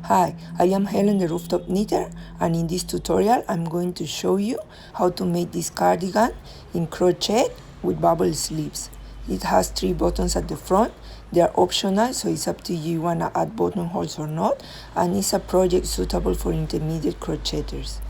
Hi, I am Helen the Rooftop Knitter, and in this tutorial I'm going to show you how to make this cardigan in crochet with bubble sleeves. It has 3 buttons at the front. They are optional, so it's up to you want to add buttonholes or not, and it's a project suitable for intermediate crocheters.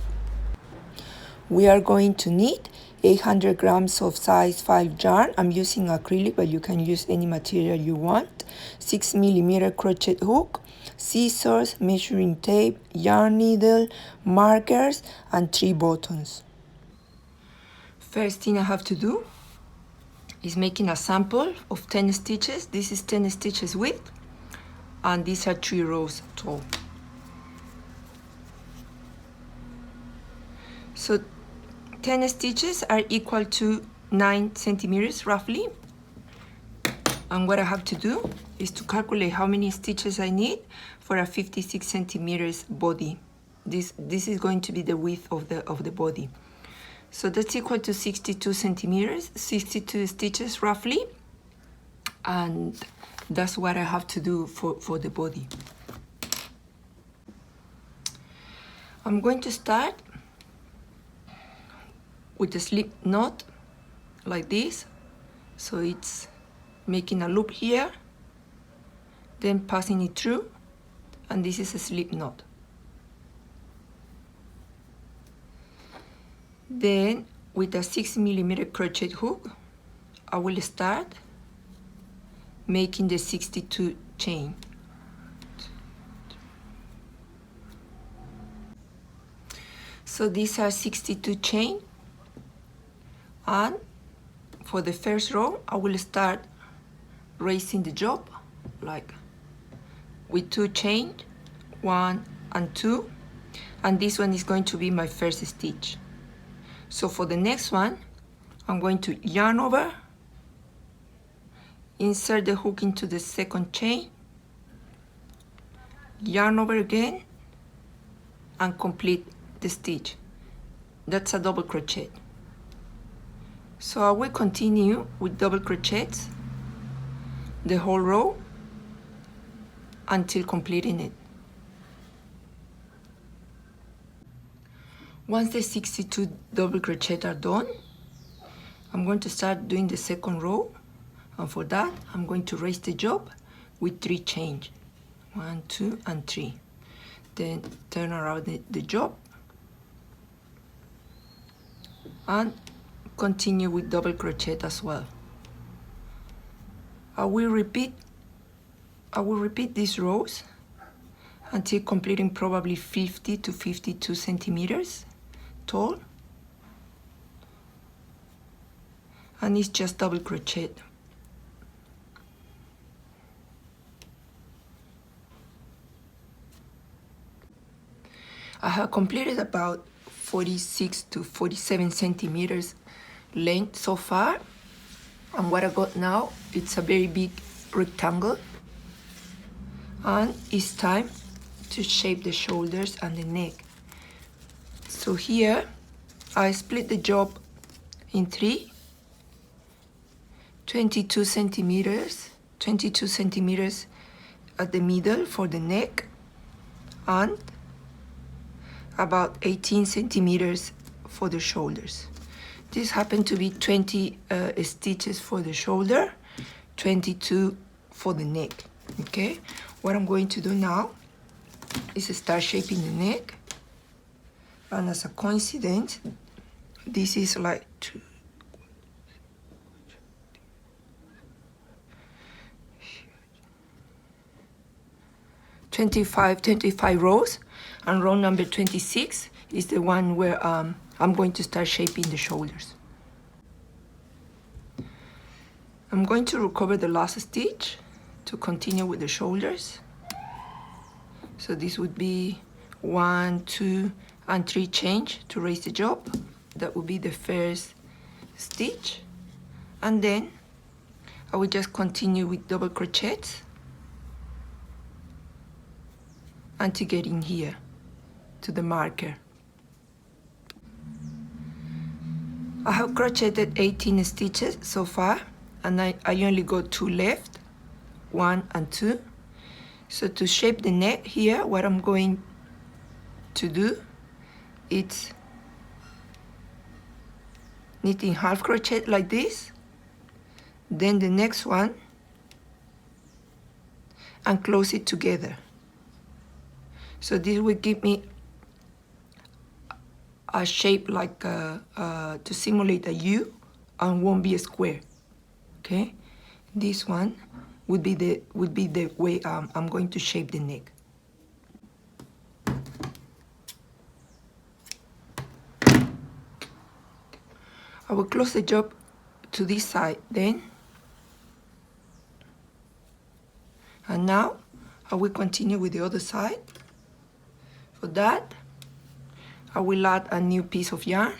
We are going to need 800 grams of size 5 yarn. I'm using acrylic, but you can use any material you want. 6mm crochet hook, scissors, measuring tape, yarn needle, markers, and 3 buttons. First thing I have to do is making a sample of 10 stitches. This is 10 stitches width, and these are 3 rows tall. So 10 stitches are equal to 9 centimeters roughly. And what I have to do is to calculate how many stitches I need for a 56 centimeters body. This is going to be the width of the body. So that's equal to 62 centimeters, 62 stitches roughly. And that's what I have to do for the body. I'm going to start with a slip knot like this. So it's making a loop here, then passing it through, and this is a slip knot. Then with a 6mm crochet hook, I will start making the 62 chain. So these are 62 chain, and for the first row I will start raising the job like with 2 chain, 1 and 2, and this one is going to be my first stitch. So for the next one I'm going to yarn over, insert the hook into the second chain, yarn over again, and complete the stitch. That's a double crochet. So I will continue with double crochets the whole row until completing it. Once the 62 double crochets are done, I'm going to start doing the second row, and for that I'm going to raise the job with 3 chains, 1, 2 and 3. Then turn around the job and continue with double crochet as well. I will repeat these rows until completing probably 50 to 52 centimeters tall, and it's just double crochet. I have completed about 46 to 47 centimeters length so far, and what I got now, it's a very big rectangle, and it's time to shape the shoulders and the neck. So here I split the job in 3, 22 centimeters at the middle for the neck, and about 18 centimeters for the shoulders. This happened to be 20 stitches for the shoulder, 22 for the neck. Okay, what I'm going to do now is start shaping the neck, and as a coincidence, this is like 25 rows, and row number 26 is the one where I'm going to start shaping the shoulders. I'm going to recover the last stitch to continue with the shoulders. So this would be 1, 2 and 3 chains to raise the job. That would be the first stitch, and then I will just continue with double crochets until getting here to the marker. I have crocheted 18 stitches so far, and I only got 2 left, 1 and 2. So to shape the neck here, what I'm going to do, it's knitting half crochet like this, then the next one, and close it together. So this will give me a shape like to simulate a U and won't be a square. Okay, this one would be the way I'm going to shape the neck. I will close the job to this side then, and now I will continue with the other side. For that, I will add a new piece of yarn.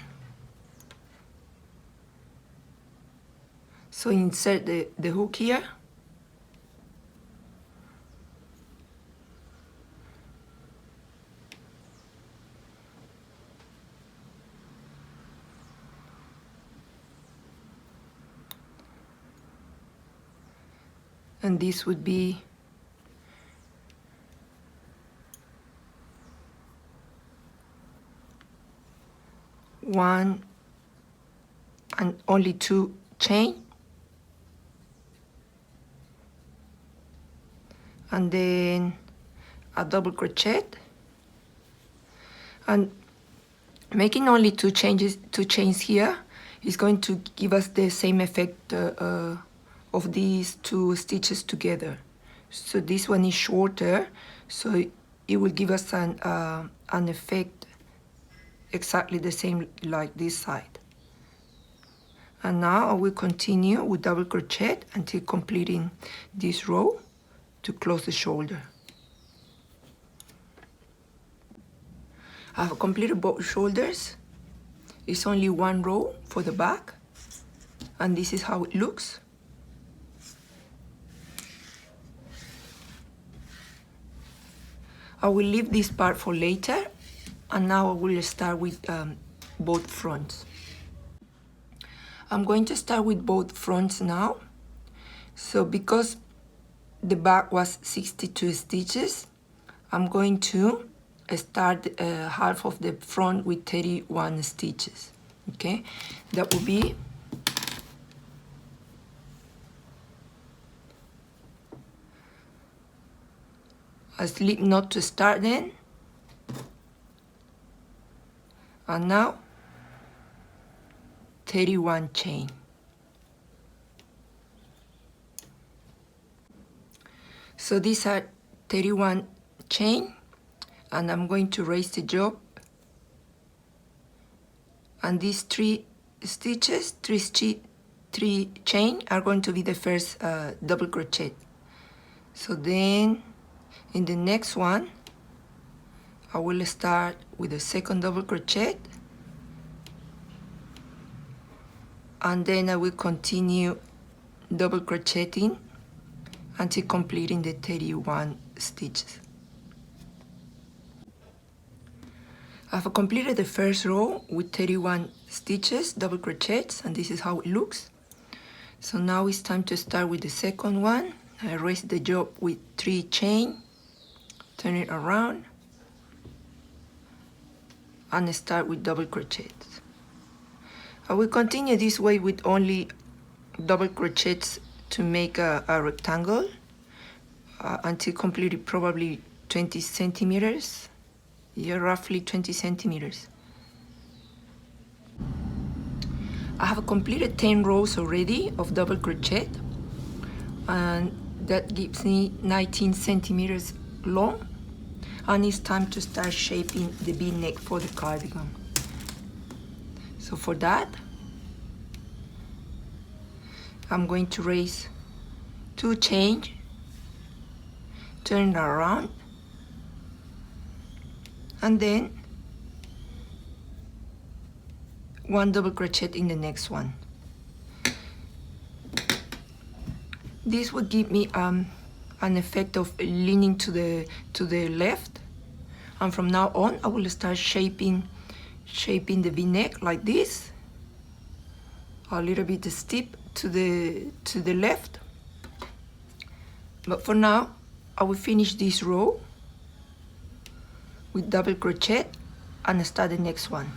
So insert the hook here. And this would be one and only two chain, and then a double crochet, and making only two chains here is going to give us the same effect of these two stitches together. So this one is shorter, so it will give us an effect exactly the same like this side. And now I will continue with double crochet until completing this row to close the shoulder. I have completed both shoulders. It's only one row for the back, and this is how it looks. I will leave this part for later, and now I will start with both fronts. I'm going to start with both fronts now. So because the back was 62 stitches, I'm going to start half of the front with 31 stitches. Okay, that will be a slip knot to start then, and now 31 chain. So these are 31 chain, and I'm going to raise the job, and these three chain are going to be the first double crochet. So then in the next one I will start with the second double crochet, and then I will continue double crocheting until completing the 31 stitches. I've completed the first row with 31 stitches, double crochets, and this is how it looks. So now it's time to start with the second one. I raise the job with 3 chain, turn it around, and start with double crochets. I will continue this way with only double crochets to make a rectangle until completed, probably 20 centimeters. Yeah, roughly 20 centimeters. I have completed 10 rows already of double crochet, and that gives me 19 centimeters long, and it's time to start shaping the V-neck for the cardigan. So for that, I'm going to raise 2 chain, turn it around, and then 1 double crochet in the next one. This will give me an effect of leaning to the left, and from now on I will start shaping the V-neck like this, a little bit steep to the left, but for now I will finish this row with double crochet and start the next one.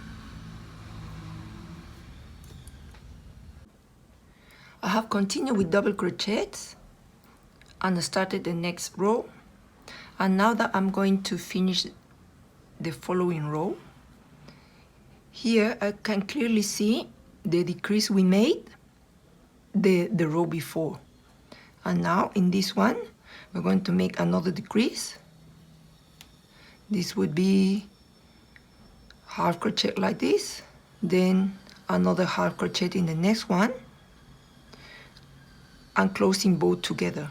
I have continued with double crochets and started the next row, and now that I'm going to finish the following row, here I can clearly see the decrease we made the row before. And now in this one we're going to make another decrease. This would be half crochet like this, then another half crochet in the next one, and closing both together.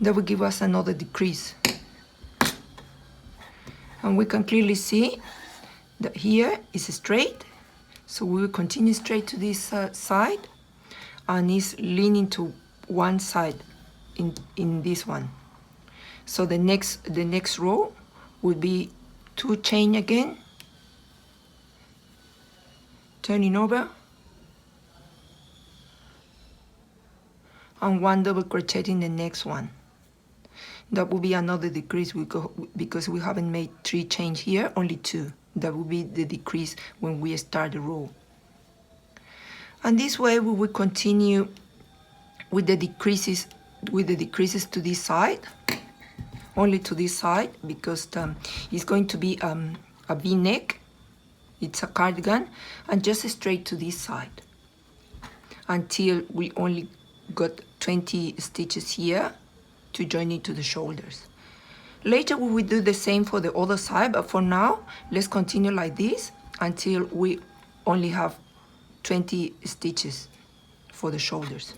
That will give us another decrease. And we can clearly see that here is straight, so we will continue straight to this side, and it's leaning to one side in this one. So the next row would be 2 chain again, turning over, and 1 double crochet in the next one. That will be another decrease because we haven't made 3 chains here, only 2. That will be the decrease when we start the row. And this way we will continue with the decreases to this side, only to this side, because it's going to be a V-neck. It's a cardigan, and just straight to this side until we only got 20 stitches here to join it to the shoulders. Later we will do the same for the other side, but for now let's continue like this until we only have 20 stitches for the shoulders.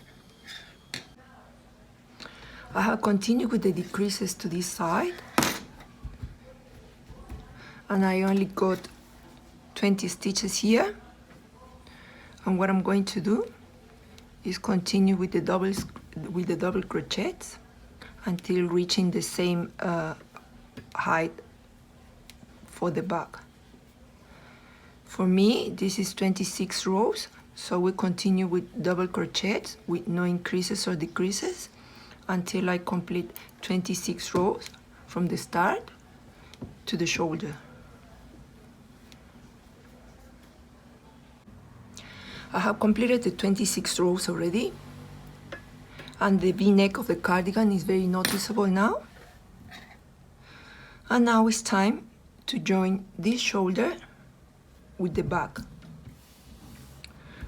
I have continued with the decreases to this side, and I only got 20 stitches here. And what I'm going to do is continue with the double crochets until reaching the same height for the back. For me, this is 26 rows, so we continue with double crochets with no increases or decreases until I complete 26 rows from the start to the shoulder. I have completed the 26 rows already, and the V-neck of the cardigan is very noticeable now. And now it's time to join this shoulder with the back.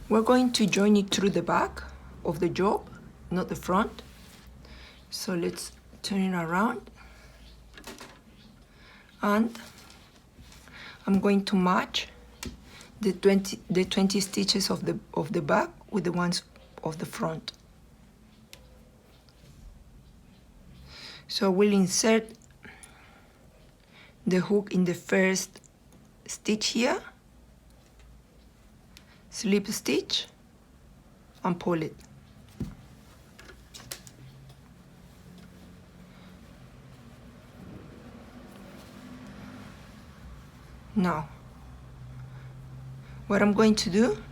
We're going to join it through the back of the job, not the front. So let's turn it around, and I'm going to match the 20 stitches of the back with the ones of the front. So we'll insert the hook in the first stitch here, slip stitch, and pull it. Now, what I'm going to do,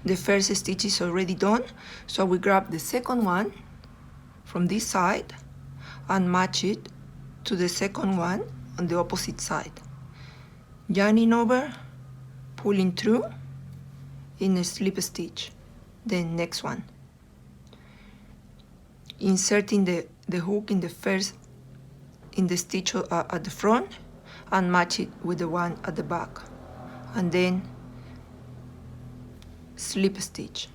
the first stitch is already done, so we grab the second one from this side and match it to the second one on the opposite side, yarning over, pulling through in a slip stitch. Then next one, inserting the hook in the stitch at the front and match it with the one at the back, and then slip stitch.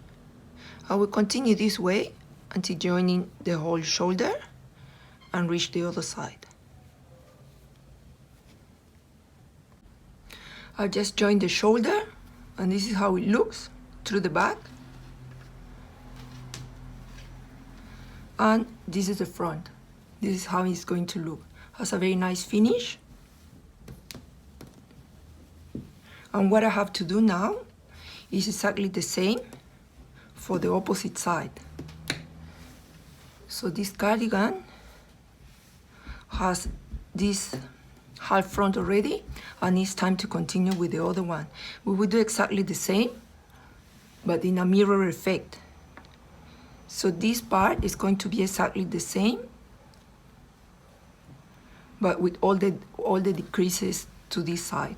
I will continue this way until joining the whole shoulder and reach the other side. I'll just join the shoulder, and this is how it looks through the back, and this is the front. This is how it's going to look. Has a very nice finish. And what I have to do now is exactly the same for the opposite side. So this cardigan has this half front already, and it's time to continue with the other one. We will do exactly the same, but in a mirror effect. So this part is going to be exactly the same but with all the decreases to this side.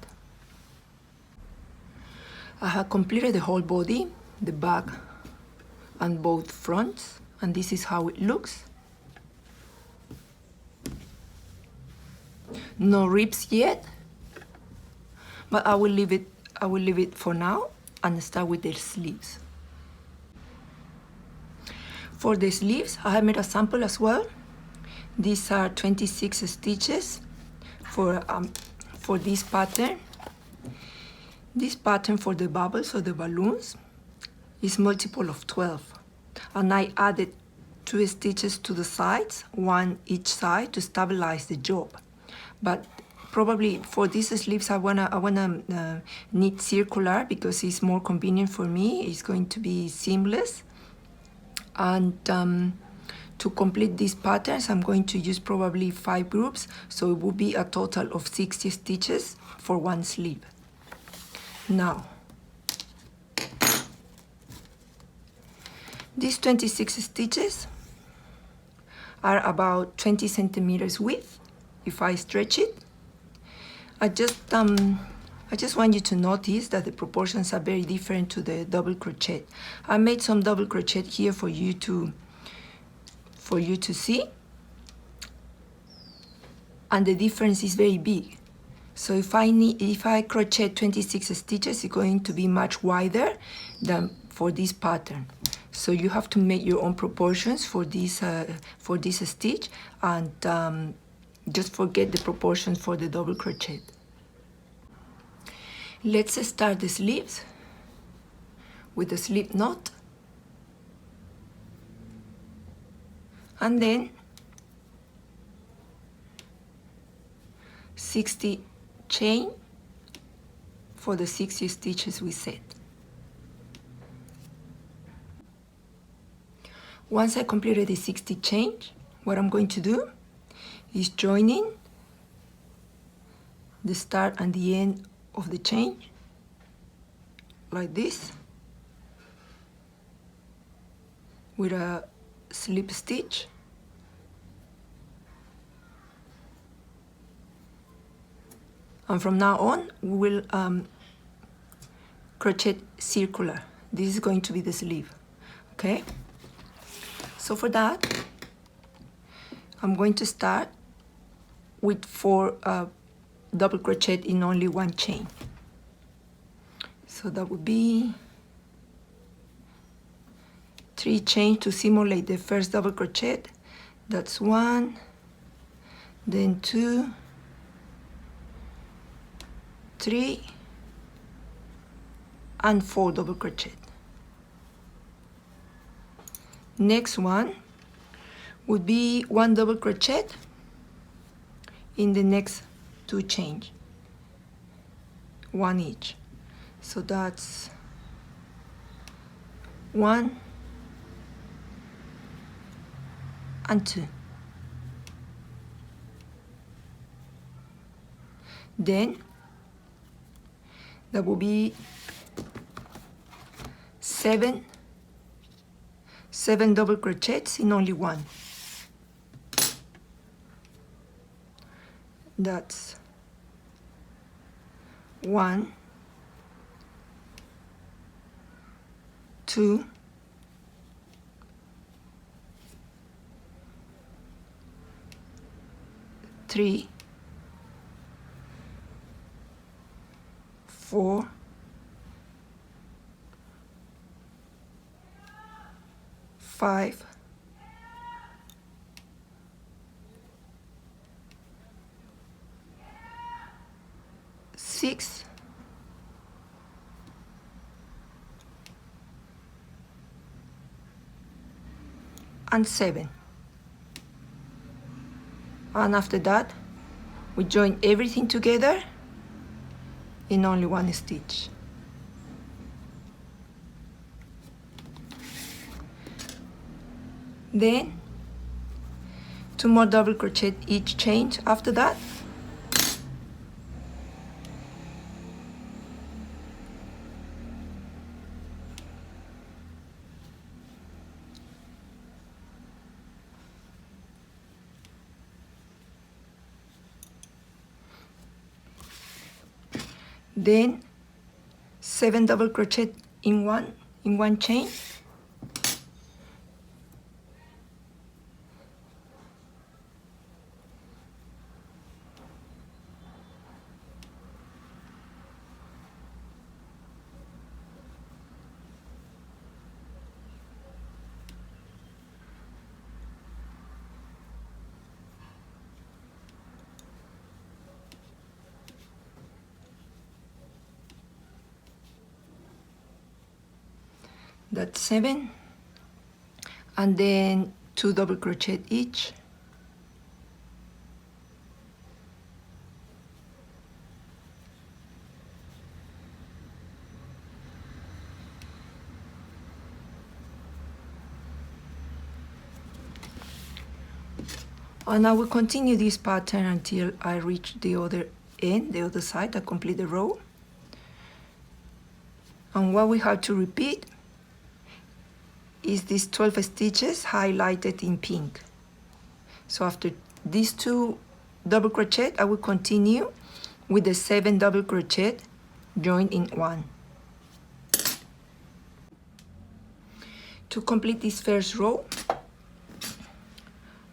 I have completed the whole body, the back and both fronts, and this is how it looks. No ribs yet, but I will leave it for now and start with the sleeves. For the sleeves, I have made a sample as well. These are 26 stitches for this pattern. This pattern for the bubbles or the balloons is multiple of 12. And I added 2 stitches to the sides, 1 each side, to stabilize the job. But probably for these sleeves I wanna knit circular because it's more convenient for me. It's going to be seamless. And to complete these patterns, I'm going to use probably 5 groups, so it will be a total of 60 stitches for one sleeve. Now, these 26 stitches are about 20 centimeters width. If I stretch it, I just want you to notice that the proportions are very different to the double crochet. I made some double crochet here for you to see, and the difference is very big. So if I crochet 26 stitches, it's going to be much wider than for this pattern. So you have to make your own proportions for this stitch, and just forget the proportions for the double crochet. Let's start the sleeves with the slip knot, and then 60 chain for the 60 stitches we set. Once I completed the 60 chain, what I'm going to do is joining the start and the end of the chain like this with a slip stitch, and from now on we will crochet circular. This is going to be the sleeve. Okay, so for that I'm going to start with 4 double crochet in only 1 chain. So that would be 3 chains to simulate the first double crochet. That's 1, then 2, 3, and 4 double crochet. Next one would be 1 double crochet in the next 2 chains, 1 each. So that's 1 and 2. Then that will be 7 double crochets in only 1. That's 1, 2, 3, 4, 5, 6, and 7. And after that, we join everything together in only 1 stitch. Then 2 more double crochet each chain after that. then 7 double crochet in one chain, that's 7, and then 2 double crochet each, and I will continue this pattern until I reach the other end, the other side. I complete the row. And what we have to repeat is these 12 stitches highlighted in pink. So after these 2 double crochet, I will continue with the 7 double crochet joined in 1. To complete this first row,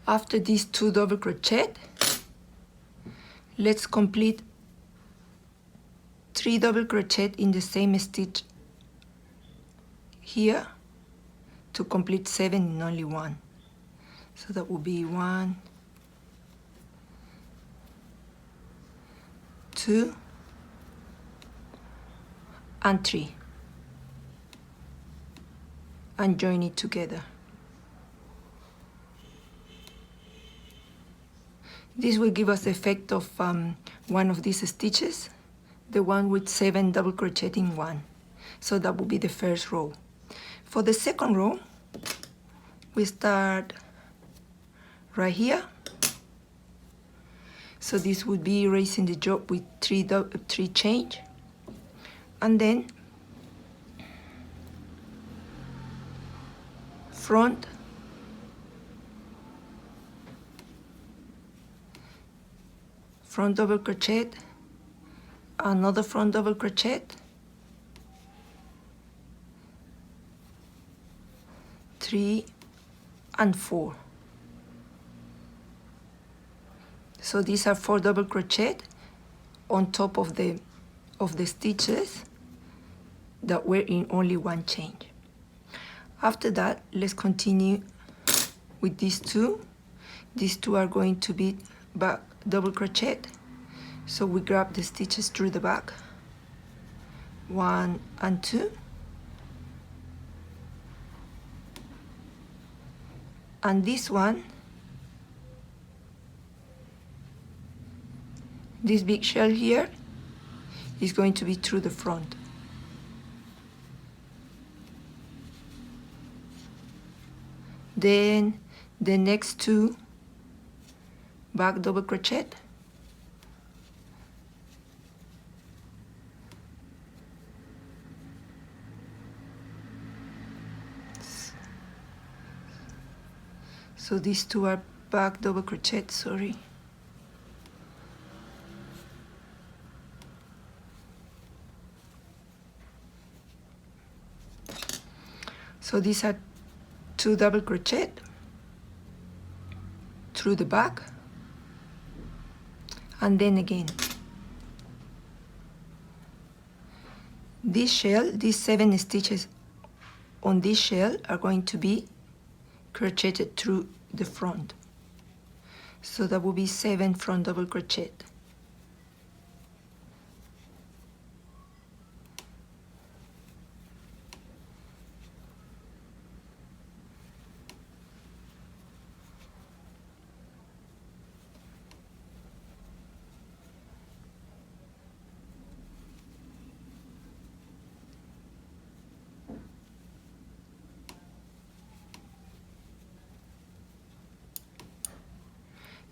after these 2 double crochet, let's complete 3 double crochet in the same stitch here to complete 7 in only 1. So that will be 1, 2, and 3, and join it together. This will give us the effect of one of these stitches, the one with 7 double crochet in 1. So that will be the first row. For the second row, we start right here. So this would be raising the job with 3 chains, and then front, double crochet, another front double crochet, 3 and 4. So these are 4 double crochet on top of the stitches that were in only 1 chain. After that, let's continue with these 2. These 2 are going to be back double crochet. So we grab the stitches through the back, 1 and 2, and this one, this big shell here, is going to be through the front. Then the next 2 back double crochet, so these 2 are back double crochet, sorry. So these are 2 double crochet through the back, and then again this shell, these 7 stitches on this shell are going to be crocheted through the front. So that will be 7 front double crochet.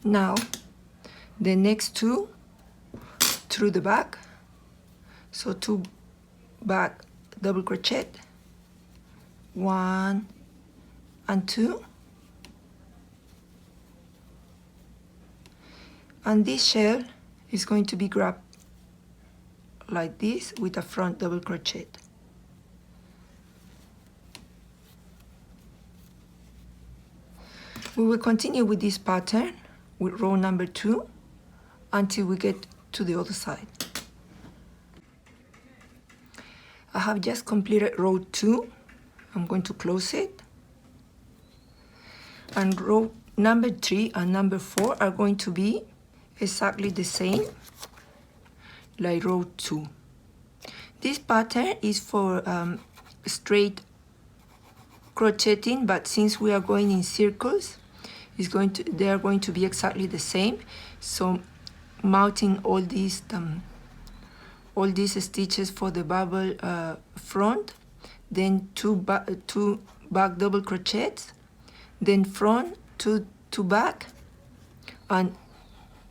Now the next 2 through the back, so 2 back double crochet, 1 and 2, and this shell is going to be grabbed like this with a front double crochet. We will continue with this pattern with row number 2 until we get to the other side. I have just completed row 2. I'm going to close it. And row number 3 and number 4 are going to be exactly the same like row 2. This pattern is for straight crocheting, but since we are going in circles, they are going to be exactly the same. So mounting all these stitches for the bubble front, then two back double crochets, then front two back, and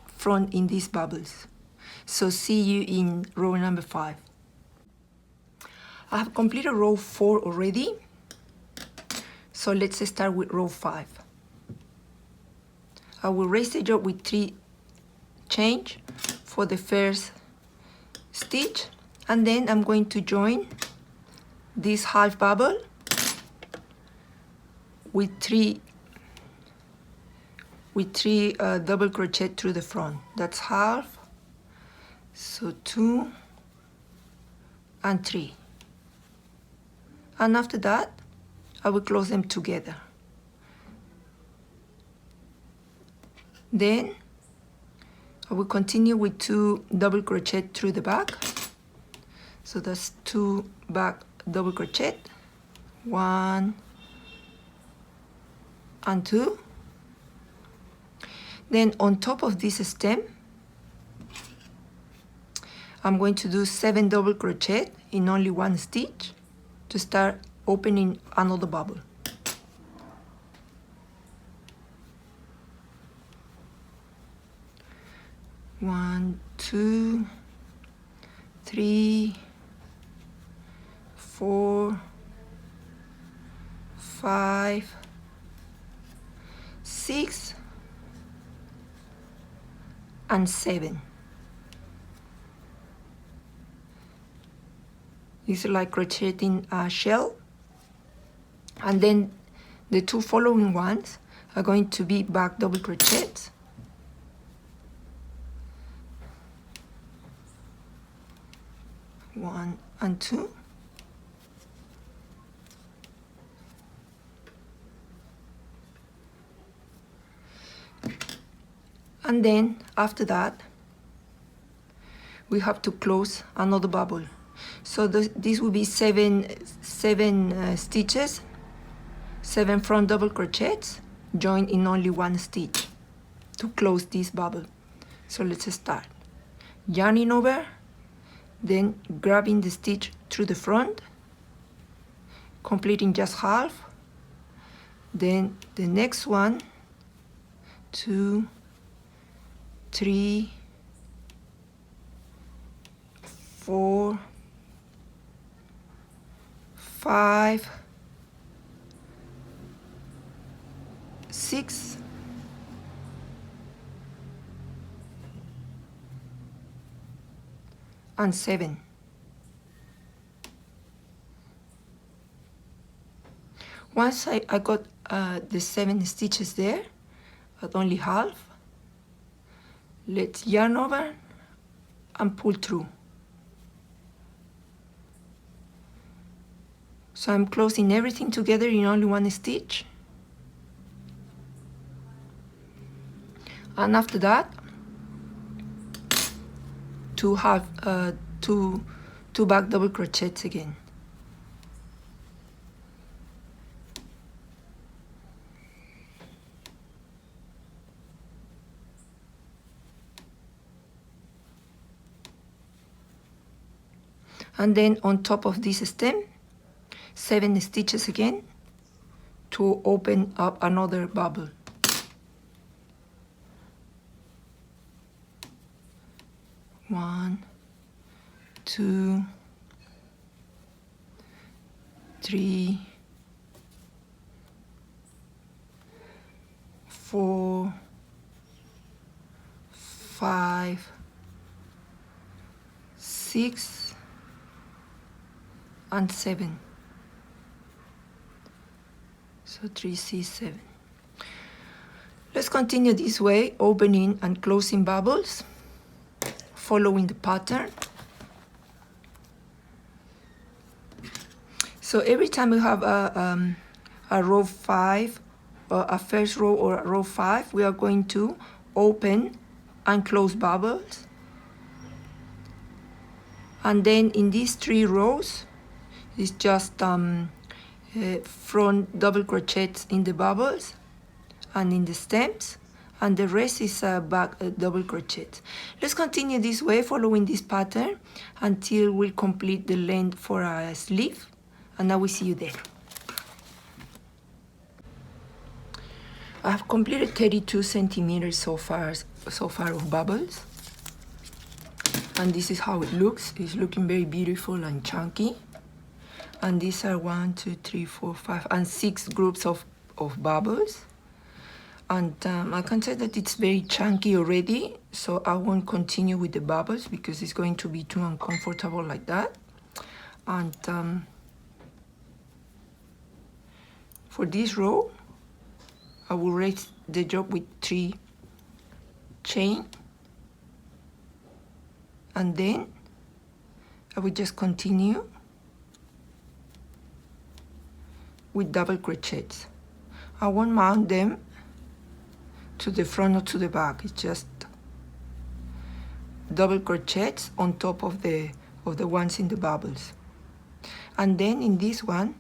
front in these bubbles. So see you in row number 5. I have completed row 4 already, so let's start with row 5. I will raise the job with 3 chains for the first stitch, and then I'm going to join this half bubble with three double crochet through the front. That's half, so 2 and 3, and after that I will close them together. Then I will continue with 2 double crochet through the back, so that's 2 back double crochet, 1 and 2. Then on top of this stem I'm going to do 7 double crochet in only 1 stitch to start opening another bubble. One, 2, 3, 4, 5, 6, and 7. It's like crocheting a shell, and then the 2 following ones are going to be back double crochets. One and 2. And then after that we have to close another bubble. So this will be 7 stitches, 7 front double crochets joined in only 1 stitch to close this bubble. So let's start. Yarning over, then grabbing the stitch through the front, completing just half, then the next one, 2, 3, 4, 5, 6, and 7. Once I got the 7 stitches there at only half, let's yarn over and pull through. So I'm closing everything together in only 1 stitch, and after that 2 back double crochets again. And then on top of this stem, 7 stitches again to open up another bubble. One, 2, 3, 4, 5, 6 and 7. So 3, 6, 7. Let's continue this way, opening and closing bubbles, following the pattern. So every time we have a row 5, or a first row or a row 5, we are going to open and close bubbles. And then in these 3 rows, it's just front double crochets in the bubbles and in the stems, and the rest is back double crochets. Let's continue this way, following this pattern until we complete the length for a sleeve, and I will see you there. I have completed 32 centimeters so far of bubbles, and this is how it looks. It's looking very beautiful and chunky. And these are 1, 2, 3, 4, 5, and 6 groups of bubbles. And I can say that it's very chunky already, so I won't continue with the bubbles because it's going to be too uncomfortable like that. And for this row, I will raise the job with 3 chain, and then I will just continue with double crochets. I won't mount them to the front or to the back. It's just double crochets on top of the ones in the bubbles. And then in this one,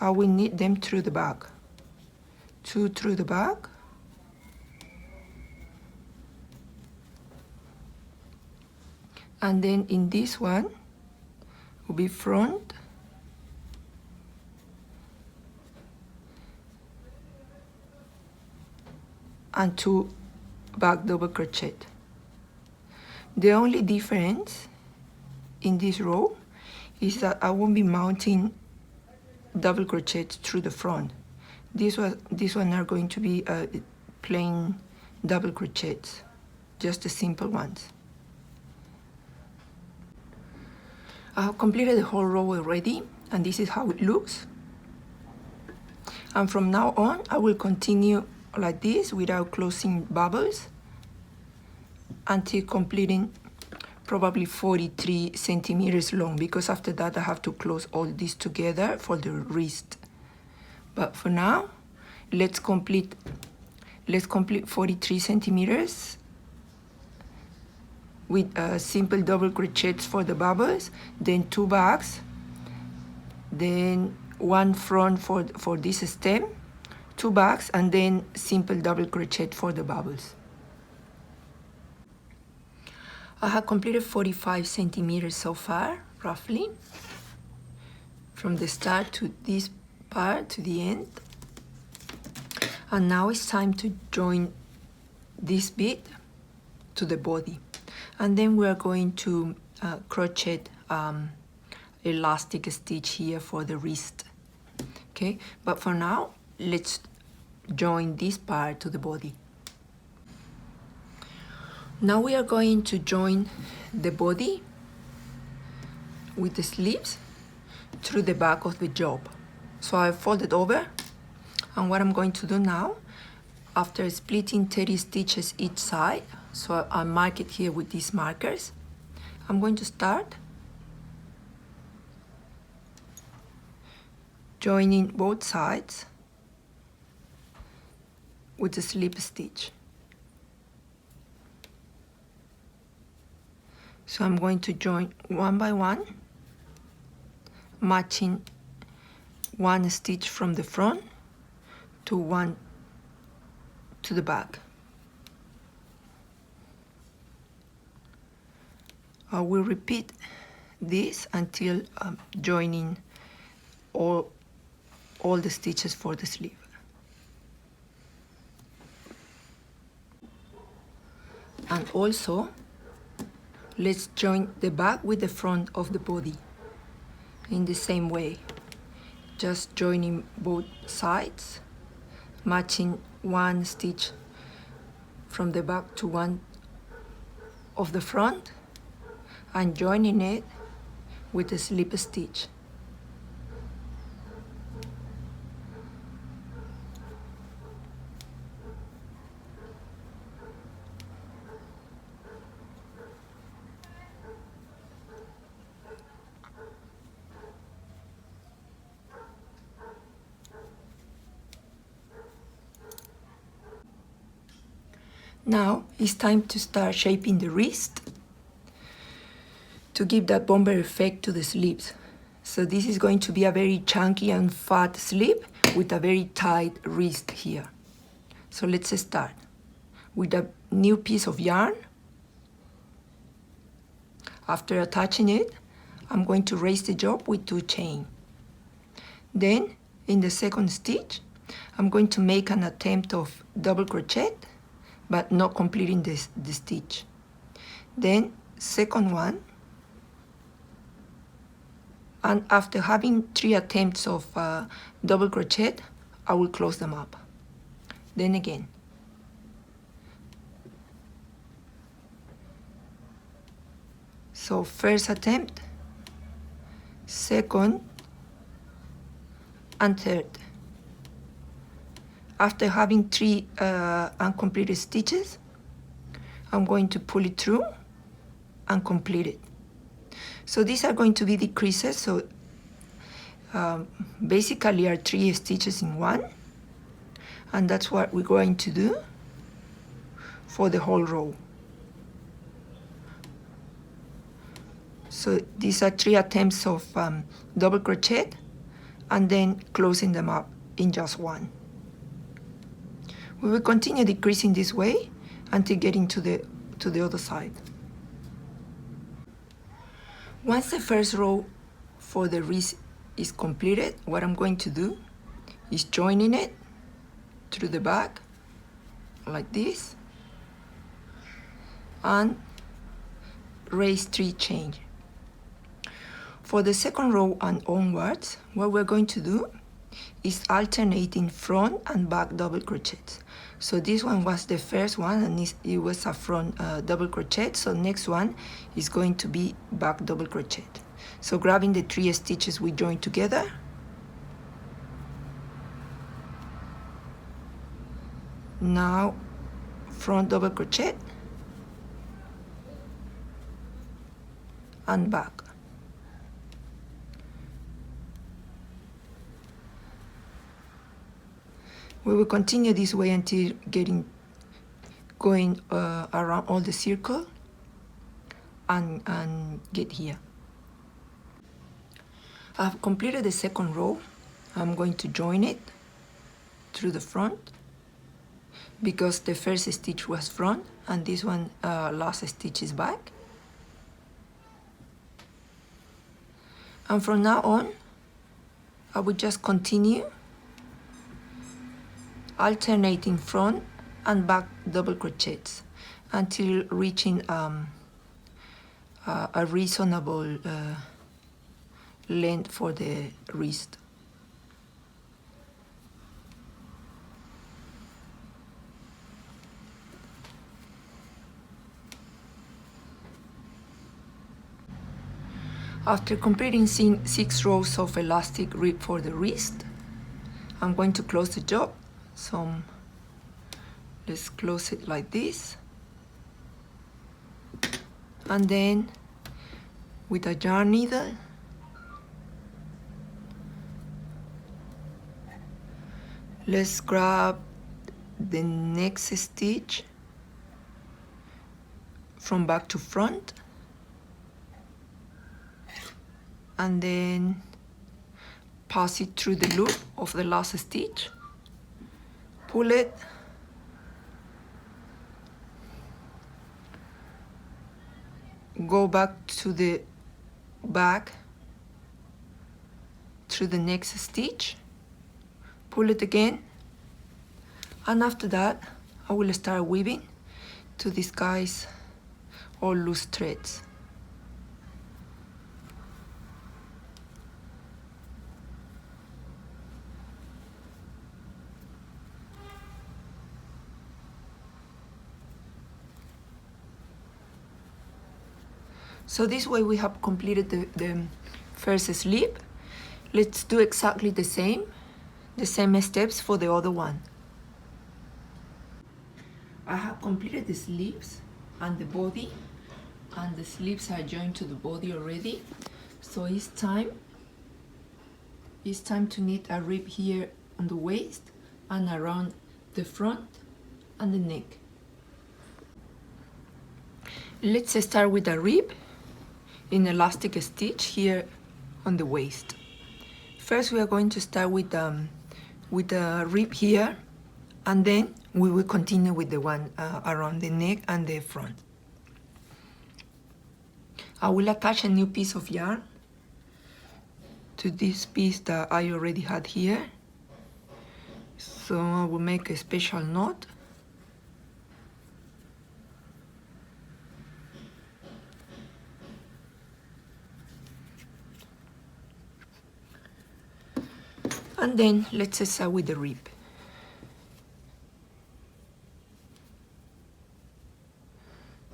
I will knit them through the back. 2 through the back. And then in this one will be front. And 2 back double crochet. The only difference in this row is that I won't be mounting double crochets through the front. This one are going to be plain double crochets, just the simple ones. I have completed the whole row already, and this is how it looks. And from now on, I will continue like this without closing bubbles until completing probably 43 centimeters long, because after that I have to close all this together for the wrist. But for now, let's complete 43 centimeters with simple double crochets for the bubbles, then 2 backs, then 1 front for this stem, 2 backs, and then simple double crochet for the bubbles. I have completed 45 centimeters so far, roughly, from the start to this part to the end. And now it's time to join this bead to the body. And then we are going to crochet elastic stitch here for the wrist. Okay, but for now, let's join this part to the body. Now we are going to join the body with the sleeves through the back of the job. So I folded over, and what I'm going to do now, after splitting 30 stitches each side, so I mark it here with these markers, I'm going to start joining both sides with the slip stitch. So I'm going to join one by one, matching 1 stitch from the front to 1 to the back. I will repeat this until I'm joining all the stitches for the sleeve. And also, let's join the back with the front of the body in the same way. Just joining both sides, matching 1 stitch from the back to 1 of the front and joining it with a slip stitch. Now it's time to start shaping the wrist to give that bomber effect to the sleeves. So this is going to be a very chunky and fat sleeve with a very tight wrist here. So let's start with a new piece of yarn. After attaching it, I'm going to raise the job with 2 chains. Then in the second stitch, I'm going to make an attempt of double crochet, but not completing the stitch. Then second one, and after having 3 attempts of double crochet, I will close them up. Then again. So first attempt, second, and third. After having 3 uncompleted stitches, I'm going to pull it through and complete it. So these are going to be decreases, so basically are 3 stitches in one, and that's what we're going to do for the whole row. So these are 3 attempts of double crochet and then closing them up in just one. We will continue decreasing this way until getting to the other side. Once the first row for the wrist is completed, what I'm going to do is joining it through the back like this and raise 3 chains. For the second row and onwards, what we're going to do is alternating front and back double crochets. So this one was the first one, and it was a front double crochet. So next one is going to be back double crochet. So grabbing the 3 stitches we joined together, now front double crochet and back. We will continue this way until going around all the circle and get here. I've completed the second row. I'm going to join it through the front because the first stitch was front and this one last stitch is back. And from now on, I will just continue alternating front and back double crochets until reaching a reasonable length for the wrist. After completing 6 rows of elastic rib for the wrist, I'm going to close the job. So let's close it like this, and then with a yarn needle let's grab the next stitch from back to front and then pass it through the loop of the last stitch, pull it, go back to the back through the next stitch, pull it again, and after that I will start weaving to disguise all loose threads. So this way we have completed the first slip. Let's do exactly the same steps for the other one. I have completed the sleeves and the body, and the sleeves are joined to the body already. So it's time to knit a rib here on the waist and around the front and the neck. Let's start with a rib in elastic stitch here on the waist. First we are going to start with a rib here, and then we will continue with the one around the neck and the front. I will attach a new piece of yarn to this piece that I already had here. So I will make a special knot. And then let's start with the rib.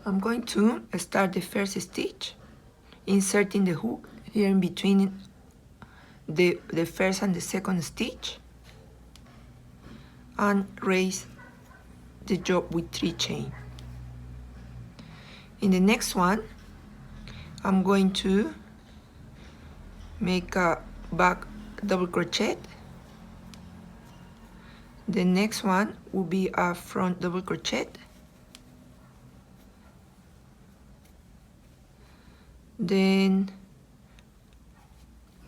I'm going to start the first stitch, inserting the hook here in between the first and the second stitch, and raise the job with 3 chains. In the next one, I'm going to make a back double crochet. The next one will be a front double crochet. Then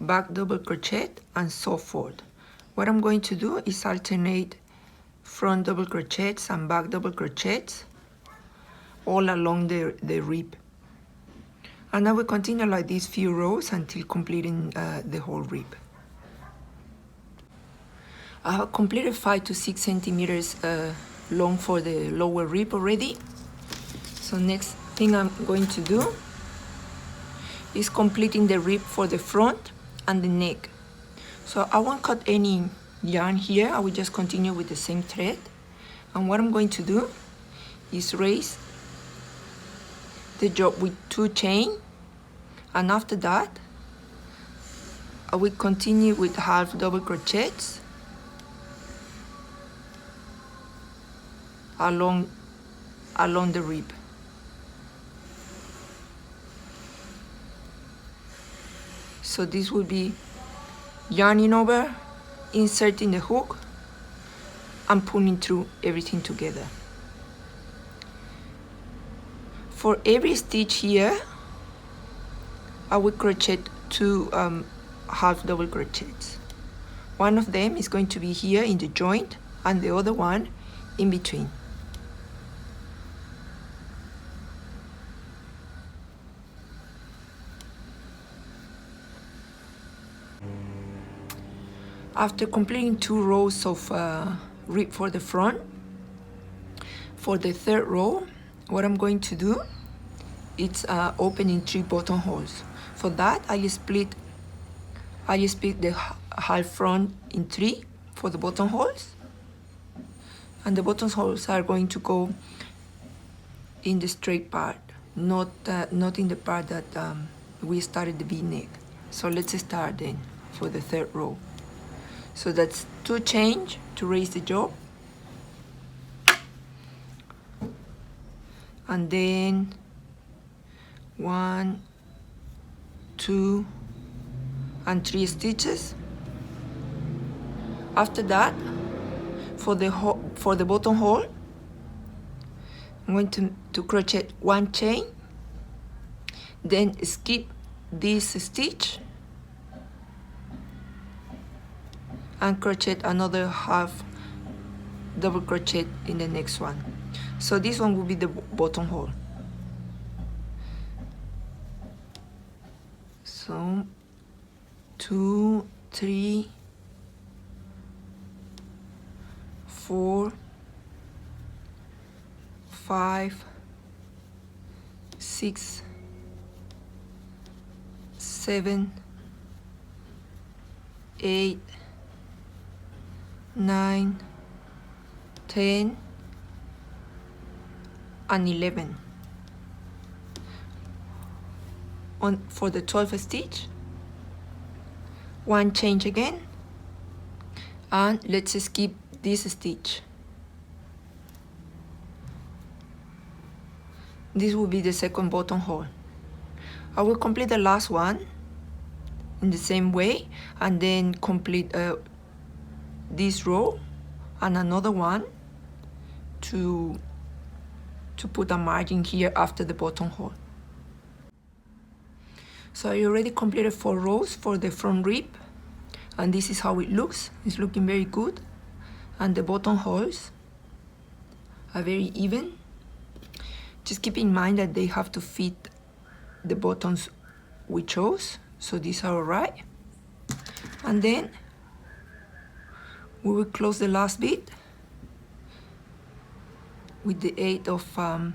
back double crochet, and so forth. What I'm going to do is alternate front double crochets and back double crochets all along the rib. And I will continue like these few rows until completing the whole rib. I have completed 5 to 6 centimeters long for the lower rib already. So next thing I'm going to do is completing the rib for the front and the neck. So I won't cut any yarn here, I will just continue with the same thread. And what I'm going to do is raise the job with 2 chains, and after that I will continue with half double crochets along the rib. So this will be yarning over, inserting the hook, and pulling through everything together. For every stitch here, I will crochet 2 half double crochets. One of them is going to be here in the joint, and the other one in between. After completing 2 rows of rib for the front, for the third row, what I'm going to do is opening 3 buttonholes. For that, I split the half front in 3 for the buttonholes, and the buttonholes are going to go in the straight part, not in the part that we started the V-neck. So let's start then for the third row. So that's 2 chains to raise the job, and then 1, 2, and 3 stitches. After that, for the buttonhole, I'm going to crochet 1 chain, then skip this stitch and crochet another half double crochet in the next one. So this one will be the buttonhole. So 2, 3, 4, 5, 6, 7, 8, 9, 10, and 11. for the 12th stitch, 1 chain again, and let's skip this stitch. This will be the second buttonhole. I will complete the last one in the same way, and then complete this row and another one to put a margin here after the buttonhole. So I already completed 4 rows for the front rib, and this is how it looks. It's looking very good, and the buttonholes are very even. Just keep in mind that they have to fit the buttons we chose, so these are alright. And then we will close the last bit with the aid of a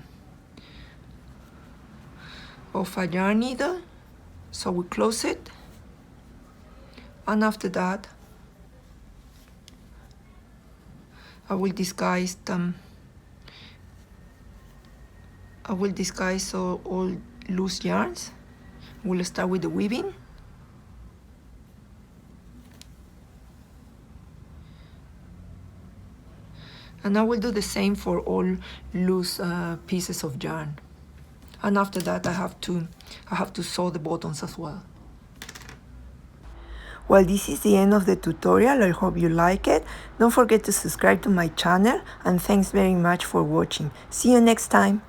yarn needle. So we close it, and after that I will disguise all loose yarns. We'll start with the weaving. And I will do the same for all loose pieces of yarn. And after that I have to sew the buttons as well. Well, this is the end of the tutorial. I hope you like it. Don't forget to subscribe to my channel, and thanks very much for watching. See you next time.